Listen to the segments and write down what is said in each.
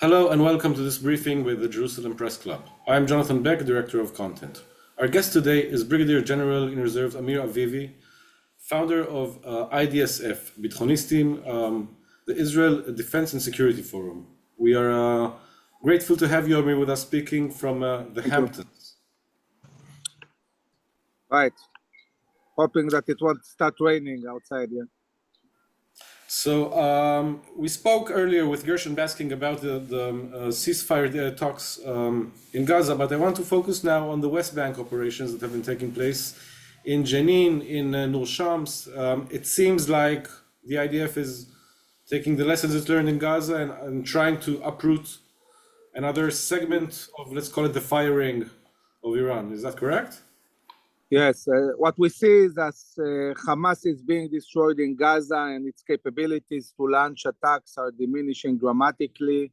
Hello and welcome to this briefing with the Jerusalem Press Club. I'm Jonathan Beck, Director of Content. Our guest today is Brigadier General in Reserve Amir Avivi, founder of IDSF, Bidchonistim, the Israel Defense and Security Forum. We are grateful to have you, Amir, with us speaking from the Hamptons. Right. Hoping that it won't start raining outside here. So we spoke earlier with Gershon Basking about the ceasefire talks in Gaza, but I want to focus now on the West Bank operations that have been taking place in Jenin, in Nur Shams. It seems like the IDF is taking the lessons it learned in Gaza and trying to uproot another segment of, let's call it, the firing of Iran. Is that correct? Yes, what we see is that Hamas is being destroyed in Gaza and its capabilities to launch attacks are diminishing dramatically.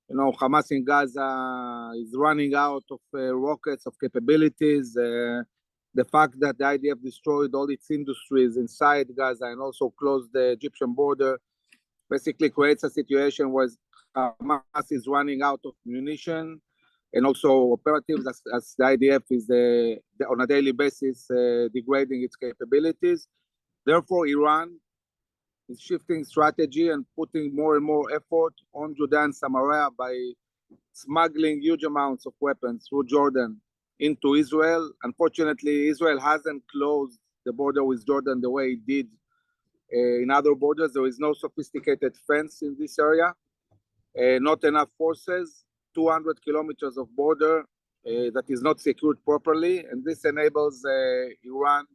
You know, Hamas in Gaza is running out of rockets, of capabilities. The fact that the IDF destroyed all its industries inside Gaza and also closed the Egyptian border basically creates a situation where Hamas is running out of munition and also operatives as the IDF is on a daily basis degrading its capabilities. Therefore, Iran is shifting strategy and putting more and more effort on Jordan and Samaria by smuggling huge amounts of weapons through Jordan into Israel. Unfortunately, Israel hasn't closed the border with Jordan the way it did in other borders. There is no sophisticated fence in this area, not enough forces, 200 kilometers of border that is not secured properly, and this enables Iran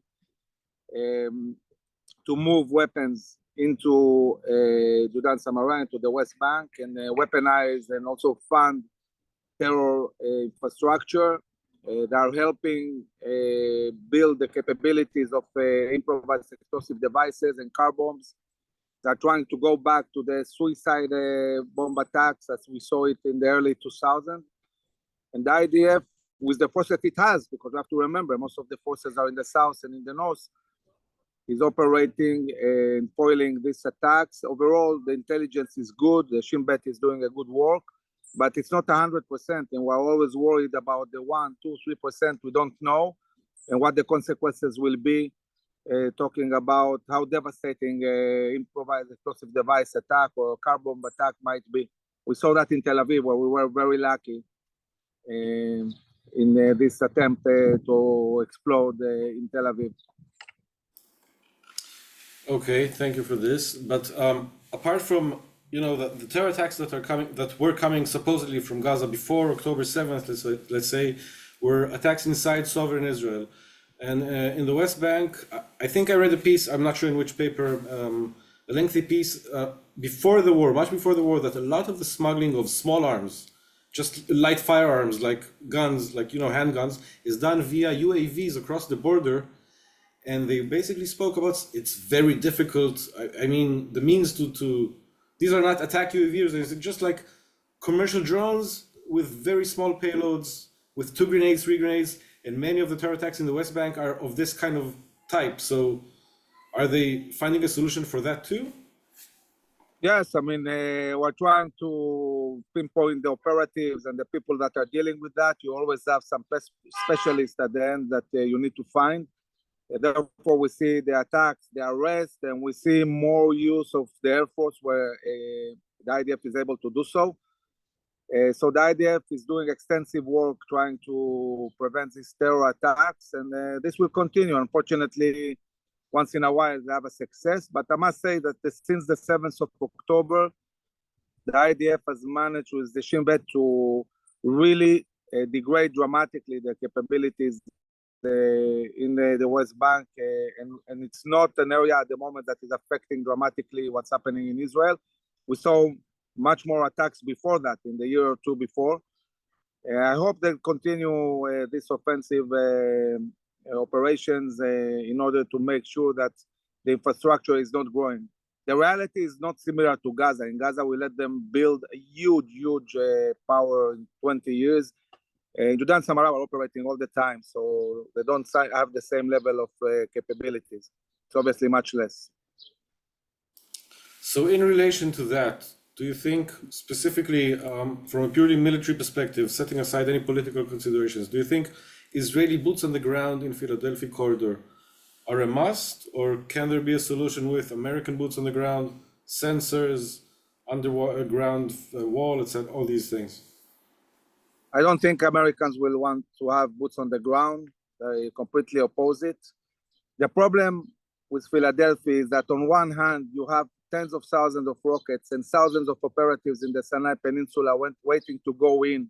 to move weapons into Jordan, Samaria, into the West Bank, and weaponize and also fund terror infrastructure. They are helping build the capabilities of improvised explosive devices and car bombs. They're trying to go back to the suicide bomb attacks as we saw it in the early 2000s. And the IDF, with the forces it has, because we have to remember, most of the forces are in the south and in the north, is operating and foiling these attacks. Overall, the intelligence is good. The Shin Bet is doing a good work, but it's not 100%. And we're always worried about the 1, 2, 3% we don't know and what the consequences will be. Talking about how devastating improvised explosive device attack or car bomb attack might be. We saw that in Tel Aviv, where we were very lucky in this attempt to explode in Tel Aviv. Okay, thank you for this. But apart from the terror attacks that were coming supposedly from Gaza before October 7th, let's say, were attacks inside sovereign Israel. And in the West Bank, I think I read a piece, I'm not sure in which paper, a lengthy piece before the war, much before the war, that a lot of the smuggling of small arms, just light firearms like guns, like, handguns, is done via UAVs across the border. And they basically spoke about it's very difficult. I mean, the means to these are not attack UAVs, it's just like commercial drones with very small payloads, with 2 grenades, 3 grenades. And many of the terror attacks in the West Bank are of this kind of type. So are they finding a solution for that too? Yes, I mean, we're trying to pinpoint the operatives and the people that are dealing with that. You always have some specialists at the end that you need to find. Therefore, we see the attacks, the arrests, and we see more use of the Air Force where the IDF is able to do so. So the IDF is doing extensive work trying to prevent these terror attacks, and this will continue. Unfortunately, once in a while they have a success, but I must say that since the 7th of October, the IDF has managed with the Shin Bet to really degrade dramatically the capabilities in the West Bank, and it's not an area at the moment that is affecting dramatically what's happening in Israel. We saw much more attacks before that, in the year or two before. I hope they'll continue this offensive operations in order to make sure that the infrastructure is not growing. The reality is not similar to Gaza. In Gaza, we let them build a huge power in 20 years. In Jordan and Samaria are operating all the time, so they don't have the same level of capabilities. It's obviously much less. So in relation to that, do you think, specifically from a purely military perspective, setting aside any political considerations, do you think Israeli boots on the ground in Philadelphi Corridor are a must, or can there be a solution with American boots on the ground, sensors, underground wall, etc., all these things? I don't think Americans will want to have boots on the ground. They completely oppose it. The problem with Philadelphia is that on one hand, you have tens of thousands of rockets and thousands of operatives in the Sinai Peninsula waiting to go in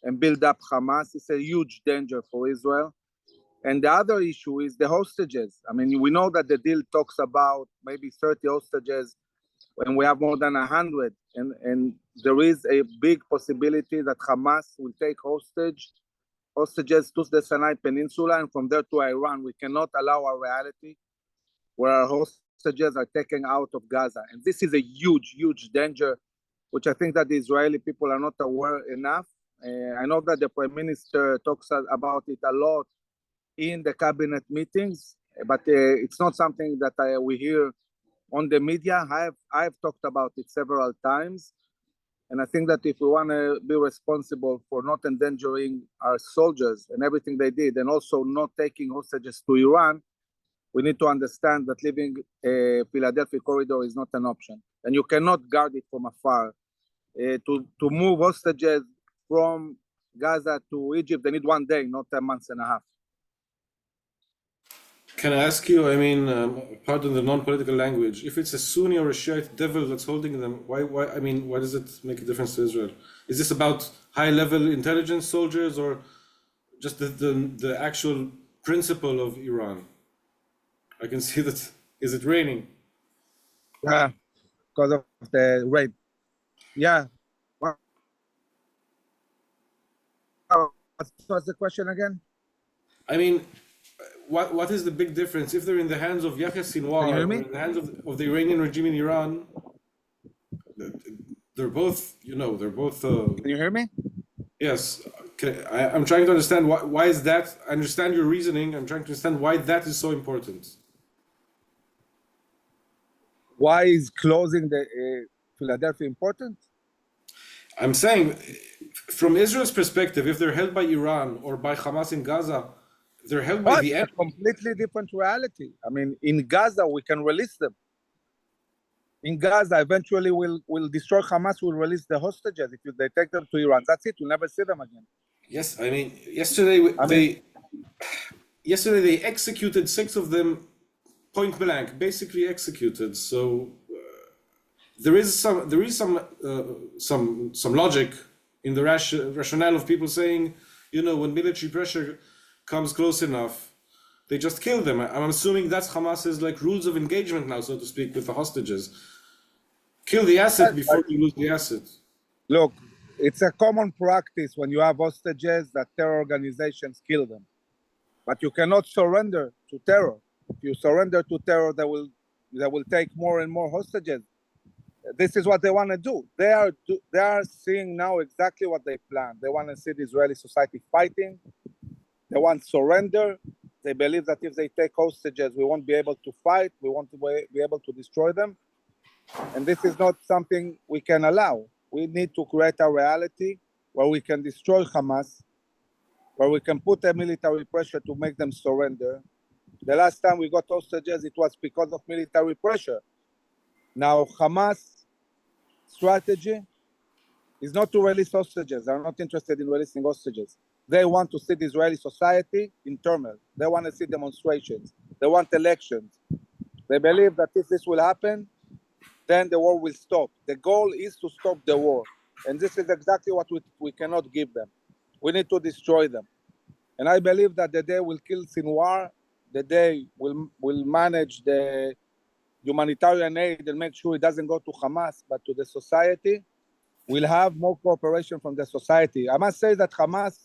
and build up Hamas. It's a huge danger for Israel. And the other issue is the hostages. I mean, we know that the deal talks about maybe 30 hostages when we have more than 100. And there is a big possibility that Hamas will take hostages to the Sinai Peninsula and from there to Iran. We cannot allow a reality where our hostages are taken out of Gaza. And this is a huge, huge danger, which I think that the Israeli people are not aware enough. I know that the Prime Minister talks about it a lot in the cabinet meetings, but it's not something that we hear on the media. I've talked about it several times. And I think that if we want to be responsible for not endangering our soldiers and everything they did, and also not taking hostages to Iran, we need to understand that leaving Philadelphia Corridor is not an option. And you cannot guard it from afar. To move hostages from Gaza to Egypt, they need 1 day, not a month and a half. Can I ask you, I mean, pardon the non-political language, if it's a Sunni or a Shiite devil that's holding them, why, I mean, why does it make a difference to Israel? Is this about high-level intelligence soldiers or just the actual principle of Iran? I can see that, is it raining? Yeah, because of the rain. Yeah. What's the question again? I mean, what is the big difference if they're in the hands of Yahya Sinwar or in the hands of the Iranian regime in Iran? They're both, they're both. Can you hear me? Yes, I'm trying to understand why is that. I understand your reasoning. I'm trying to understand why that is so important. Why is closing the Philadelphia important? I'm saying, from Israel's perspective, if they're held by Iran or by Hamas in Gaza, they're held by the enemy. It's a completely different reality. I mean, in Gaza, we can release them. In Gaza, eventually we'll destroy Hamas, we'll release the hostages. If they take them to Iran, that's it. We'll never see them again. Yes, I mean, yesterday they executed 6 of them point blank, basically executed. So there is some logic in the rationale of people saying, when military pressure comes close enough, they just kill them. I'm assuming that's Hamas's rules of engagement now, so to speak, with the hostages. Kill the asset before you lose the asset. Look, it's a common practice when you have hostages that terror organizations kill them. But you cannot surrender to terror. If you surrender to terror, they will take more and more hostages. This is what they want to do. They are seeing now exactly what they planned. They want to see the Israeli society fighting. They want surrender. They believe that if they take hostages, we won't be able to fight. We won't be able to destroy them. And this is not something we can allow. We need to create a reality where we can destroy Hamas, where we can put a military pressure to make them surrender. The last time we got hostages, it was because of military pressure. Now, Hamas strategy is not to release hostages. They're not interested in releasing hostages. They want to see the Israeli society in turmoil. They want to see demonstrations. They want elections. They believe that if this will happen, then the war will stop. The goal is to stop the war. And this is exactly what we cannot give them. We need to destroy them. And I believe that the day we'll kill Sinwar, the day we'll manage the humanitarian aid and make sure it doesn't go to Hamas, but to the society, we'll have more cooperation from the society. I must say that Hamas,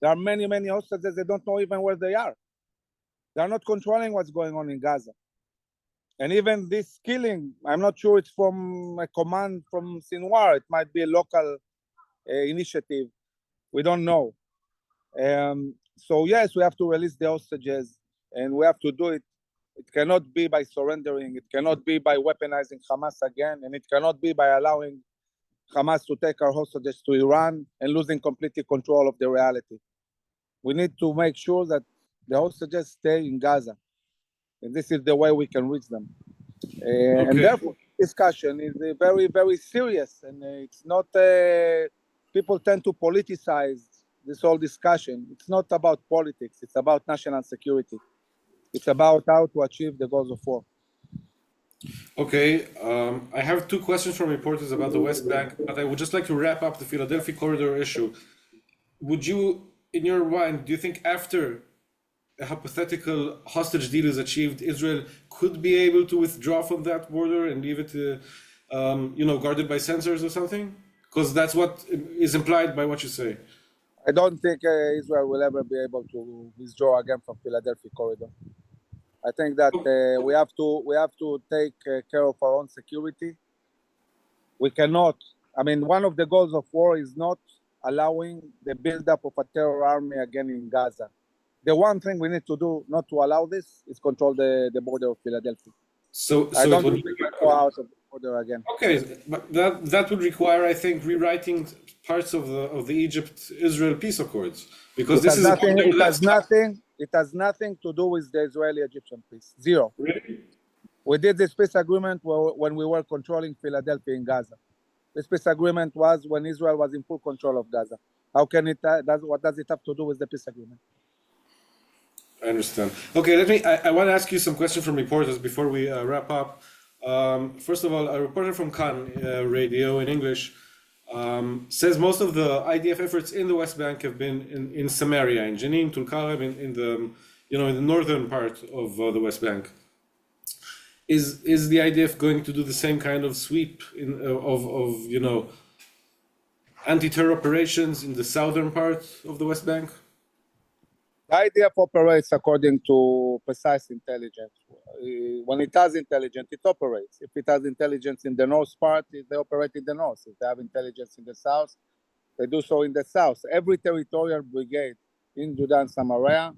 there are many, many hostages, they don't know even where they are. They're not controlling what's going on in Gaza. And even this killing, I'm not sure it's from a command from Sinwar. It might be a local initiative. We don't know. So yes, we have to release the hostages, and we have to do it. It cannot be by surrendering. It cannot be by weaponizing Hamas again, and it cannot be by allowing Hamas to take our hostages to Iran and losing completely control of the reality. We need to make sure that the hostages stay in Gaza. And this is the way we can reach them. And therefore, discussion is very, very serious. And it's not, people tend to politicize this whole discussion. It's not about politics. It's about national security. It's about how to achieve the goals of war. Okay, I have two questions from reporters about the West Bank, but I would just like to wrap up the Philadelphi Corridor issue. Would you, in your mind, do you think after a hypothetical hostage deal is achieved, Israel could be able to withdraw from that border and leave it, guarded by sensors or something? Because that's what is implied by what you say. I don't think Israel will ever be able to withdraw again from Philadelphi Corridor. I think that we have to take care of our own security. We cannot. I mean, one of the goals of war is not allowing the buildup of a terror army again in Gaza. The one thing we need to do not to allow this is control the border of Philadelphia. So I don't think we can go out of the border again. Okay, but that would require, I think, rewriting parts of the Egypt-Israel peace accords, because it has nothing to do with the Israeli-Egyptian peace. Zero. Really? We did this peace agreement when we were controlling Philadelphia in Gaza. This peace agreement was when Israel was in full control of Gaza. How can it? What does it have to do with the peace agreement? I understand. Okay, I want to ask you some questions from reporters before we wrap up. First of all, a reporter from Kan radio in English says most of the IDF efforts in the West Bank have been in Samaria, in Jenin, Tulkarem, in the northern part of the West Bank. Is the IDF going to do the same kind of sweep of anti-terror operations in the southern part of the West Bank? The IDF operates according to precise intelligence. When it has intelligence, it operates. If it has intelligence in the north part, they operate in the north. If they have intelligence in the south, they do so in the south. Every territorial brigade in Judah and Samaria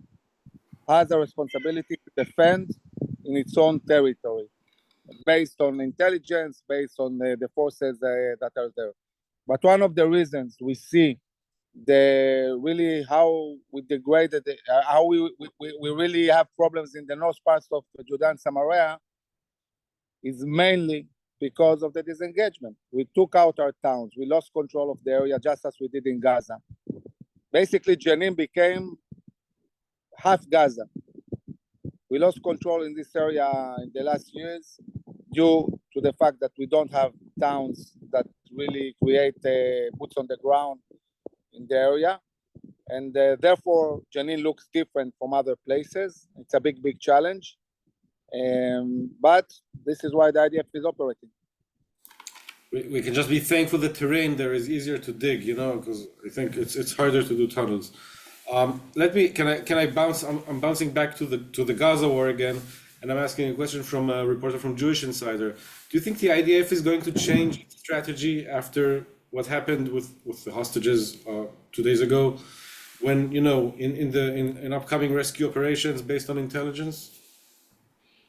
has a responsibility to defend in its own territory, based on intelligence, based on the forces that are there. But one of the reasons we see how we degraded, how we really have problems in the north parts of Judah and Samaria is mainly because of the disengagement. We took out our towns. We lost control of the area just as we did in Gaza. Basically, Jenin became half Gaza. We lost control in this area in the last years due to the fact that we don't have towns that really create boots on the ground in the area, and therefore Jenin looks different from other places. It's a big challenge, but this is why the IDF is operating. We can just be thankful the terrain there is easier to dig, because I think it's harder to do tunnels. Can I bounce? I'm bouncing back to the Gaza war again, and I'm asking a question from a reporter from Jewish Insider. Do you think the IDF is going to change its strategy after what happened with the hostages 2 days ago, when in upcoming rescue operations based on intelligence?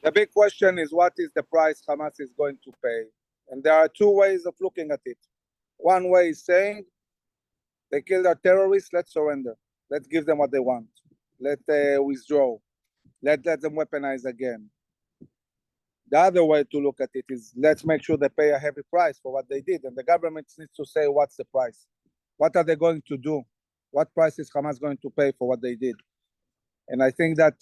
The big question is, what is the price Hamas is going to pay? And there are two ways of looking at it. One way is saying, they killed our terrorists, let's surrender. Let's give them what they want. Let withdraw. Let them weaponize again. The other way to look at it is, let's make sure they pay a heavy price for what they did. And the government needs to say, what's the price? What are they going to do? What price is Hamas going to pay for what they did? And I think that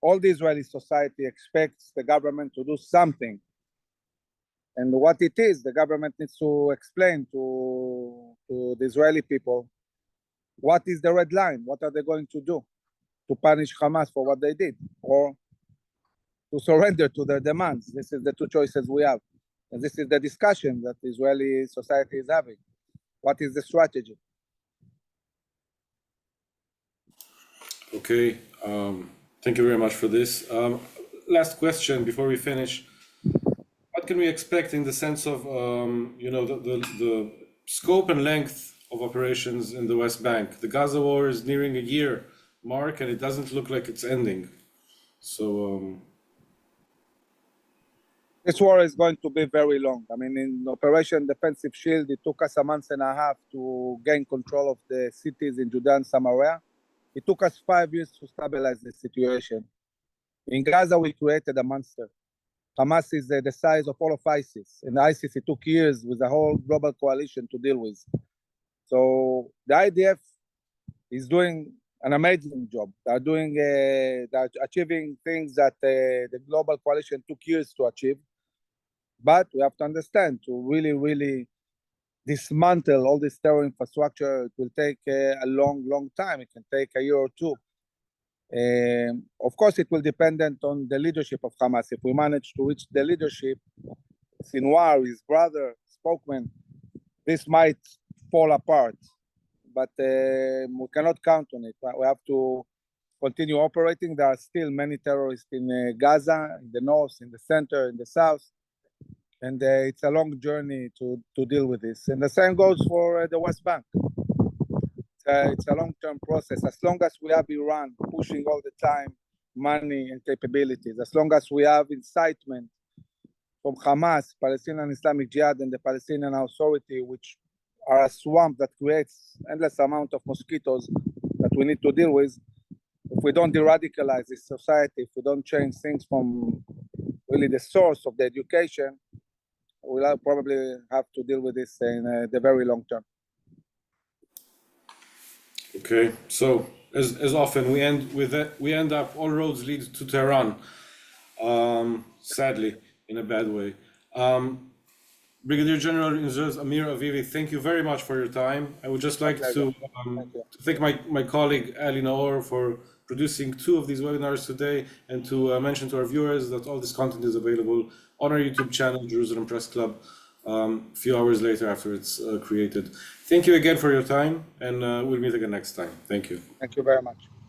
all the Israeli society expects the government to do something. And what it is, the government needs to explain to the Israeli people, what is the red line? What are they going to do to punish Hamas for what they did? Or to surrender to their demands. This is the two choices we have. And this is the discussion that the Israeli society is having. What is the strategy? Okay, thank you very much for this. Last question before we finish. What can we expect in the sense of, the scope and length of operations in the West Bank? The Gaza war is nearing a year mark and it doesn't look like it's ending. So, This war is going to be very long. I mean, in Operation Defensive Shield, it took us a month and a half to gain control of the cities in Judea and Samaria. It took us 5 years to stabilize the situation. In Gaza, we created a monster. Hamas is the size of all of ISIS. And ISIS, it took years with the whole global coalition to deal with. So the IDF is doing an amazing job. They're achieving things that the global coalition took years to achieve. But we have to understand, to really, really dismantle all this terror infrastructure, it will take a long, long time. It can take a year or two. Of course, it will depend on the leadership of Hamas. If we manage to reach the leadership, Sinwar, his brother, spokesman, this might fall apart. But we cannot count on it. We have to continue operating. There are still many terrorists in Gaza, in the north, in the center, in the south. And it's a long journey to deal with this. And the same goes for the West Bank. It's a long-term process. As long as we have Iran pushing all the time money and capabilities, as long as we have incitement from Hamas, Palestinian Islamic Jihad, and the Palestinian Authority, which are a swamp that creates endless amount of mosquitoes that we need to deal with, if we don't de-radicalize this society, if we don't change things from really the source of the education, we'll probably have to deal with this in the very long term. Okay, so as often we end up all roads lead to Tehran, sadly, in a bad way. Brigadier General in Reserve Amir Avivi, thank you very much for your time. I would just like to thank my colleague Ali Naor for producing 2 of these webinars today, and to mention to our viewers that all this content is available on our YouTube channel, Jerusalem Press Club, a few hours later after it's created. Thank you again for your time, and we'll meet again next time. Thank you. Thank you very much.